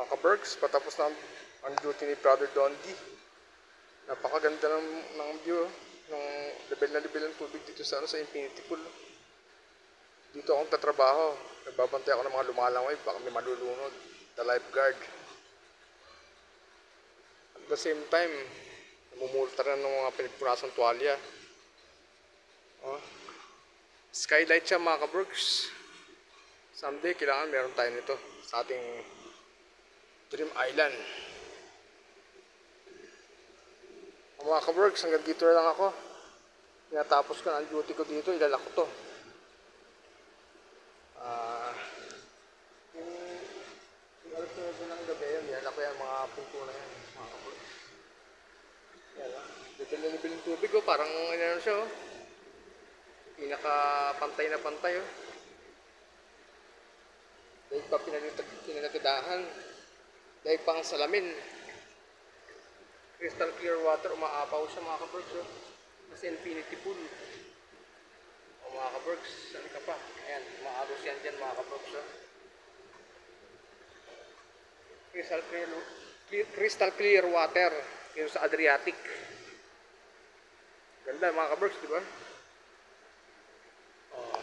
Mga ka-Berks, patapos na ang duty ni Brother Dondi. Napakaganda ng view, ng level na level ng tubig dito sa, sa Infinity Pool. Dito akong tatrabaho. Nagbabantay ako ng mga lumalangoy, baka may malulunod. The lifeguard. At the same time, namumulta rin ng mga pinagpunasang tuwalya. Oh. Skylight siya mga ka-Berks. Someday, kailangan meron tayo nito sa ating Dream Island. Mga ka-Berks, hanggang dito na lang ako. Tinatapos ko na ang duty ko dito, ilalak ko to. Yung alas na ito ng gabi yun, ilalak ko yan, mga punto na yan, mga ka-Berks. Yan lang. Dito na nibil yung tubig ko, parang ano siya oh. Pinaka-pantay na pantay oh. Dahil pa pinagkadahan. Dahil pang salamin. Crystal clear water, umaapaw siya mga ka-Berks oh. Kasi Infinity Pool. O mga ka-Berks, saan ka pa? Ayan, umaagos yan dyan mga ka-Berks oh. Crystal clear water. Yung sa Adriatic. Ganda mga ka-Berks, di ba? Oh.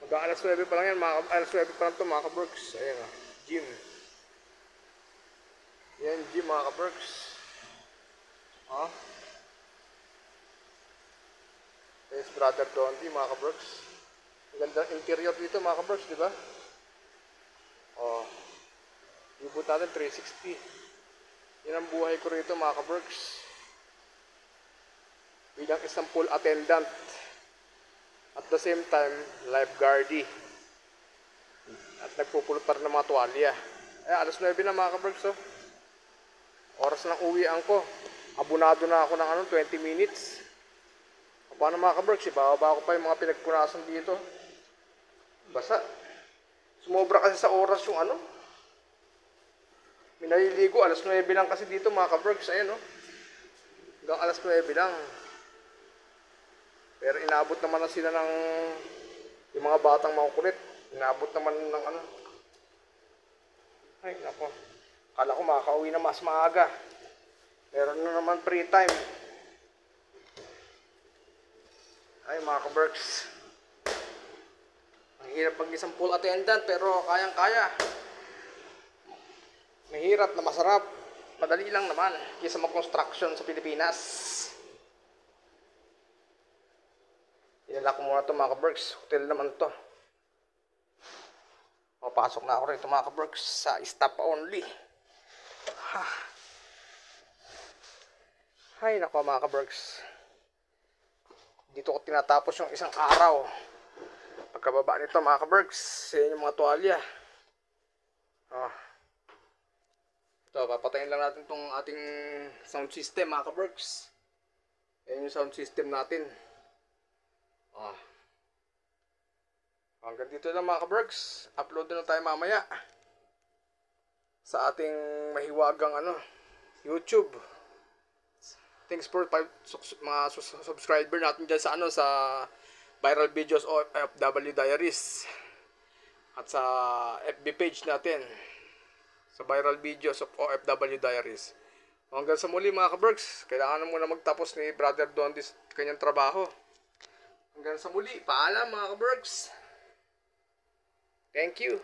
Mag-aalas 9 pa lang yan, alas 9 pa lang ito mga ka-Berks. Ayan oh, gym. Yan, gym mga ka-Berks. Oh. There's Brother Dondi mga ka-Berks. Ang ganda interior dito mga ka-Berks, di ba? Oh. Ibot natin 360. Yan ang buhay ko rito mga ka-Berks. Bilang isang pool attendant. At the same time, lifeguardie. At nagpupulpar ng mga tuwalya. Alas 9 na mga ka-Berks oh. Oras ng uwian ko. Abunado na ako ng 20 minutes. Paano mga ka-Berks? Ibababa ko pa yung mga pinagpunasan dito. Basa. Sumobra kasi sa oras yung Minaliligo. Alas 9 lang kasi dito mga ka-Berks. Ayan oh. Hanggang alas 9 lang. Pero inabot naman na sila ng yung mga batang makukulit. Inabot naman ng Ay nako. Kala ko makakauwi na mas maaga. Meron na naman free time. Ay mga ka-Berks. Ang hirap pag isang pool attendant pero kayang-kaya. Mahirap na masarap. Madali lang naman kaysa mag-construction sa Pilipinas. Ilalak ko muna ito mga ka-Berks. Hotel naman ito. Papasok na ako rito mga ka-Berks sa stop only. Hay nako mga ka-Berks. Dito ko tinatapos yung isang araw. Pagkababa nito mga ka-Berks, yan yung mga tuwalya. Ito, papatayin lang natin itong ating sound system mga ka-Berks. Yan yung sound system natin. Hanggang dito lang mga ka-Berks. Upload na tayo mamaya sa ating mahiwagang YouTube. Thanks for mga subscriber natin dyan sa sa Viral Videos OFW Diaries at sa FB page natin sa Viral Videos of OFW Diaries. Hanggang sa muli mga ka-Berks, kailangan na muna magtapos ni Brother Dondi kanyang trabaho. Hanggang sa muli, paalam mga ka-Berks. Thank you.